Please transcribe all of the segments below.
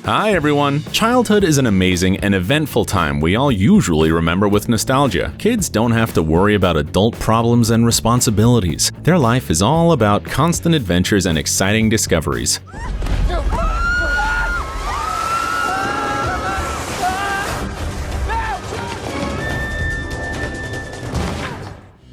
Hi everyone! Childhood is an amazing and eventful time we all usually remember with nostalgia. Kids don't have to worry about adult problems and responsibilities. Their life is all about constant adventures and exciting discoveries.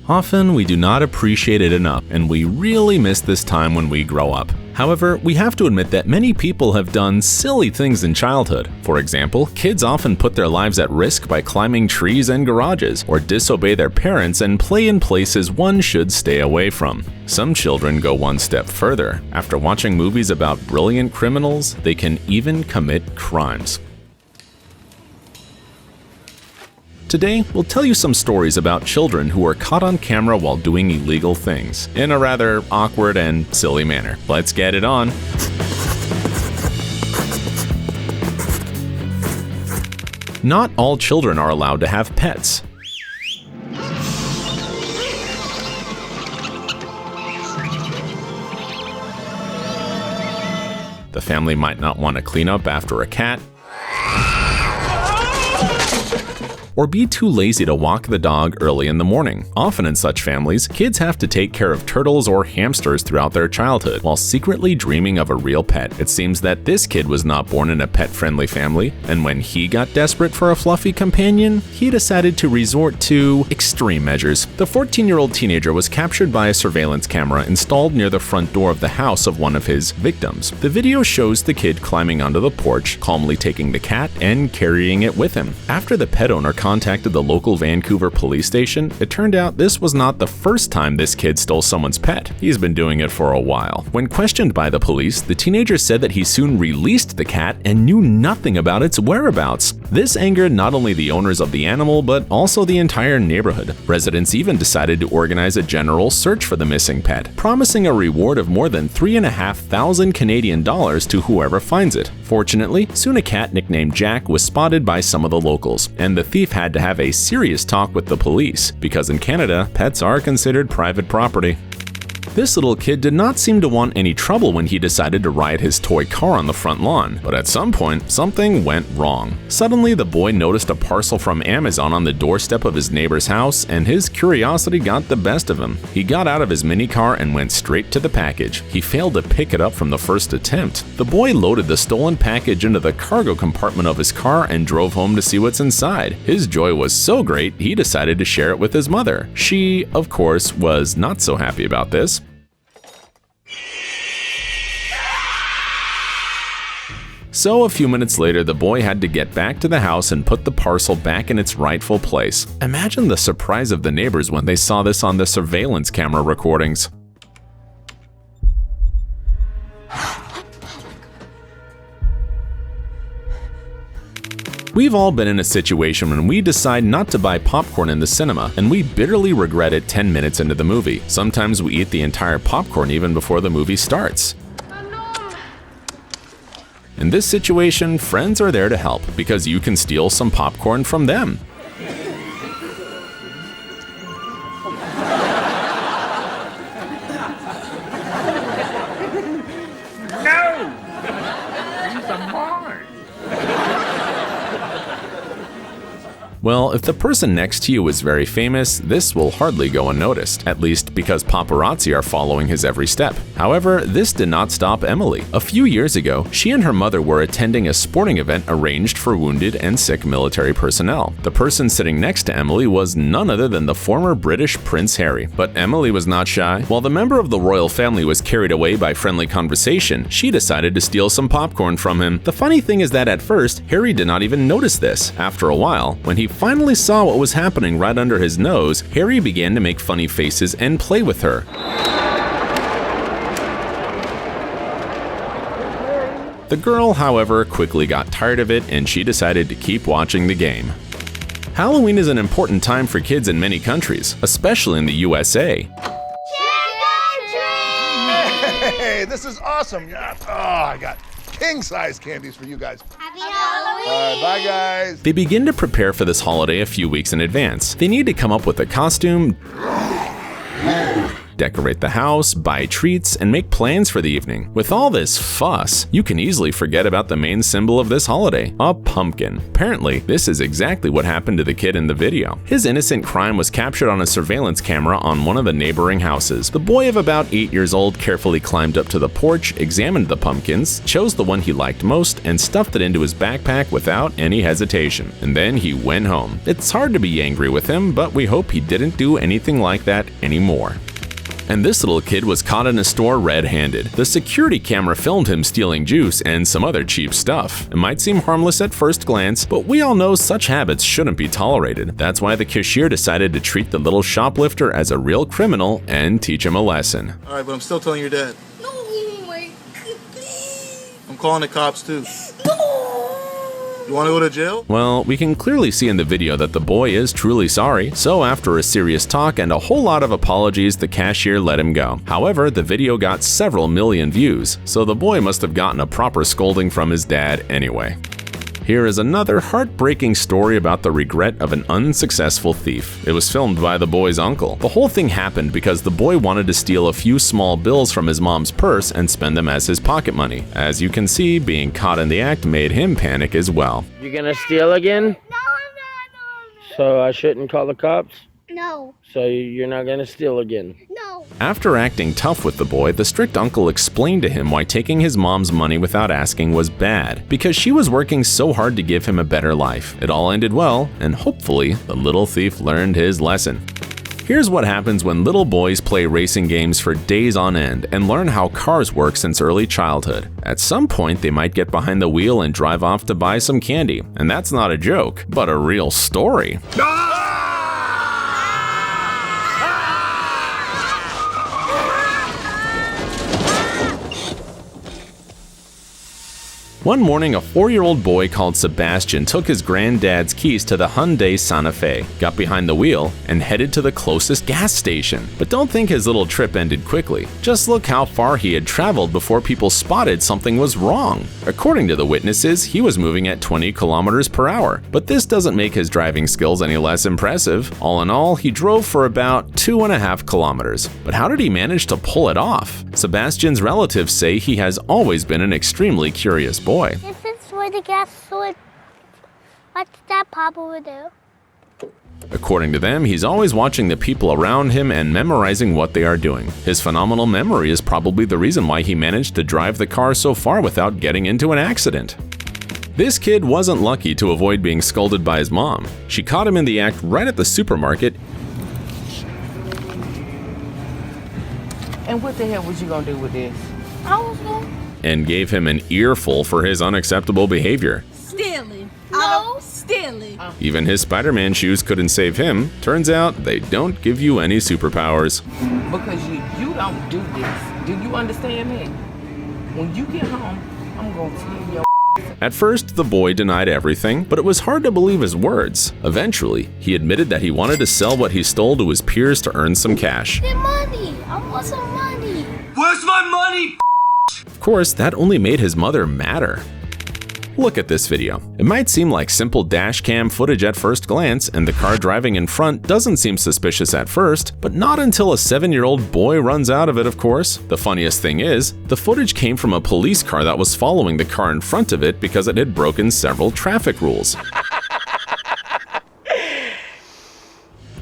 Often, we do not appreciate it enough, and we really miss this time when we grow up. However, we have to admit that many people have done silly things in childhood. For example, kids often put their lives at risk by climbing trees and garages, or disobey their parents and play in places one should stay away from. Some children go one step further. After watching movies about brilliant criminals, they can even commit crimes. Today, we'll tell you some stories about children who were caught on camera while doing illegal things, in a rather awkward and silly manner. Let's get it on! Not all children are allowed to have pets. The family might not want to clean up after a cat, or be too lazy to walk the dog early in the morning. Often in such families, kids have to take care of turtles or hamsters throughout their childhood, while secretly dreaming of a real pet. It seems that this kid was not born in a pet-friendly family, and when he got desperate for a fluffy companion, he decided to resort to extreme measures. The 14-year-old teenager was captured by a surveillance camera installed near the front door of the house of one of his victims. The video shows the kid climbing onto the porch, calmly taking the cat and carrying it with him. After the pet owner contacted the local Vancouver police station, it turned out this was not the first time this kid stole someone's pet. He's been doing it for a while. When questioned by the police, the teenager said that he soon released the cat and knew nothing about its whereabouts. This angered not only the owners of the animal, but also the entire neighborhood. Residents even decided to organize a general search for the missing pet, promising a reward of more than $3,500 Canadian dollars to whoever finds it. Fortunately, soon a cat nicknamed Jack was spotted by some of the locals, and the thief had to have a serious talk with the police, because in Canada, pets are considered private property. This little kid did not seem to want any trouble when he decided to ride his toy car on the front lawn, but at some point, something went wrong. Suddenly, the boy noticed a parcel from Amazon on the doorstep of his neighbor's house, and his curiosity got the best of him. He got out of his mini car and went straight to the package. He failed to pick it up from the first attempt. The boy loaded the stolen package into the cargo compartment of his car and drove home to see what's inside. His joy was so great, he decided to share it with his mother. She, of course, was not so happy about this. So a few minutes later, the boy had to get back to the house and put the parcel back in its rightful place. Imagine the surprise of the neighbors when they saw this on the surveillance camera recordings. We've all been in a situation when we decide not to buy popcorn in the cinema, and we bitterly regret it 10 minutes into the movie. Sometimes we eat the entire popcorn even before the movie starts. In this situation, friends are there to help, because you can steal some popcorn from them. No! These are mine! Well, if the person next to you is very famous, this will hardly go unnoticed, at least because paparazzi are following his every step. However, this did not stop Emily. A few years ago, she and her mother were attending a sporting event arranged for wounded and sick military personnel. The person sitting next to Emily was none other than the former British Prince Harry. But Emily was not shy. While the member of the royal family was carried away by friendly conversation, she decided to steal some popcorn from him. The funny thing is that at first, Harry did not even notice this. After a while, when he finally saw what was happening right under his nose, Harry began to make funny faces and play with her. The girl, however, quickly got tired of it, and she decided to keep watching the game. Halloween is an important time for kids in many countries, especially in the USA. Hey, this is awesome. Oh, I got king-size candies for you guys. Happy Halloween! All right, bye, guys. They begin to prepare for this holiday a few weeks in advance. They need to come up with a costume, decorate the house, buy treats, and make plans for the evening. With all this fuss, you can easily forget about the main symbol of this holiday, a pumpkin. Apparently, this is exactly what happened to the kid in the video. His innocent crime was captured on a surveillance camera on one of the neighboring houses. The boy of about 8 years old carefully climbed up to the porch, examined the pumpkins, chose the one he liked most, and stuffed it into his backpack without any hesitation. And then he went home. It's hard to be angry with him, but we hope he didn't do anything like that anymore. And this little kid was caught in a store red-handed. The security camera filmed him stealing juice and some other cheap stuff. It might seem harmless at first glance, but we all know such habits shouldn't be tolerated. That's why the cashier decided to treat the little shoplifter as a real criminal and teach him a lesson. All right, but I'm still telling your dad. No, my please. I'm calling the cops too. No. You want to go to jail? Well, we can clearly see in the video that the boy is truly sorry, so after a serious talk and a whole lot of apologies, the cashier let him go. However, the video got several million views, so the boy must have gotten a proper scolding from his dad anyway. Here is another heartbreaking story about the regret of an unsuccessful thief. It was filmed by the boy's uncle. The whole thing happened because the boy wanted to steal a few small bills from his mom's purse and spend them as his pocket money. As you can see, being caught in the act made him panic as well. You gonna steal again? No, I'm not. No. So I shouldn't call the cops? No. So you're not gonna steal again? No. After acting tough with the boy, the strict uncle explained to him why taking his mom's money without asking was bad, because she was working so hard to give him a better life. It all ended well, and hopefully, the little thief learned his lesson. Here's what happens when little boys play racing games for days on end and learn how cars work since early childhood. At some point, they might get behind the wheel and drive off to buy some candy. And that's not a joke, but a real story. One morning, a 4-year-old boy called Sebastian took his granddad's keys to the Hyundai Santa Fe, got behind the wheel, and headed to the closest gas station. But don't think his little trip ended quickly. Just look how far he had traveled before people spotted something was wrong. According to the witnesses, he was moving at 20 kilometers per hour. But this doesn't make his driving skills any less impressive. All in all, he drove for about 2.5 kilometers. But how did he manage to pull it off? Sebastian's relatives say he has always been an extremely curious boy. This is where the gas would. What's that Papa would do? According to them, he's always watching the people around him and memorizing what they are doing. His phenomenal memory is probably the reason why he managed to drive the car so far without getting into an accident. This kid wasn't lucky to avoid being scolded by his mom. She caught him in the act right at the supermarket. And what the hell was you gonna do with this? I was going. And gave him an earful for his unacceptable behavior. Stealing. No. Stealing. Even his Spider-Man shoes couldn't save him. Turns out they don't give you any superpowers. Because you don't do this. Do you understand me? When you get home, I'm gonna tell your At first, the boy denied everything, but it was hard to believe his words. Eventually, he admitted that he wanted to sell what he stole to his peers to earn some cash. The money. I want some money. Where's my money? Of course, that only made his mother madder. Look at this video. It might seem like simple dash cam footage at first glance, and the car driving in front doesn't seem suspicious at first, but not until a 7-year-old boy runs out of it, of course. The funniest thing is, the footage came from a police car that was following the car in front of it because it had broken several traffic rules.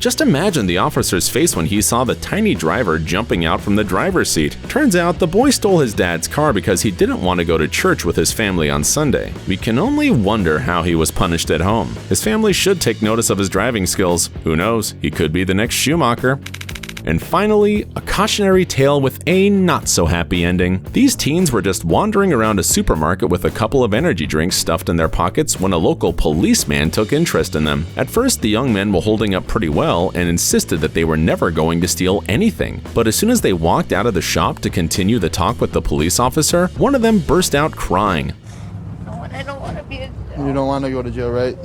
Just imagine the officer's face when he saw the tiny driver jumping out from the driver's seat. Turns out the boy stole his dad's car because he didn't want to go to church with his family on Sunday. We can only wonder how he was punished at home. His family should take notice of his driving skills. Who knows, he could be the next Schumacher. And finally, a cautionary tale with a not-so-happy ending. These teens were just wandering around a supermarket with a couple of energy drinks stuffed in their pockets when a local policeman took interest in them. At first, the young men were holding up pretty well and insisted that they were never going to steal anything. But as soon as they walked out of the shop to continue the talk with the police officer, one of them burst out crying. I don't want to be a. You don't want to go to jail, right?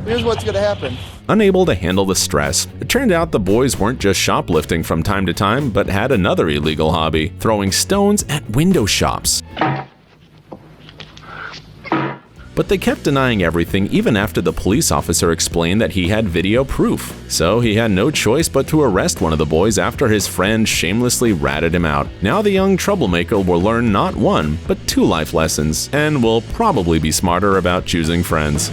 Here's what's gonna happen. Unable to handle the stress, it turned out the boys weren't just shoplifting from time to time, but had another illegal hobby, throwing stones at window shops. But they kept denying everything even after the police officer explained that he had video proof. So he had no choice but to arrest one of the boys after his friend shamelessly ratted him out. Now the young troublemaker will learn not one, but 2 life lessons, and will probably be smarter about choosing friends.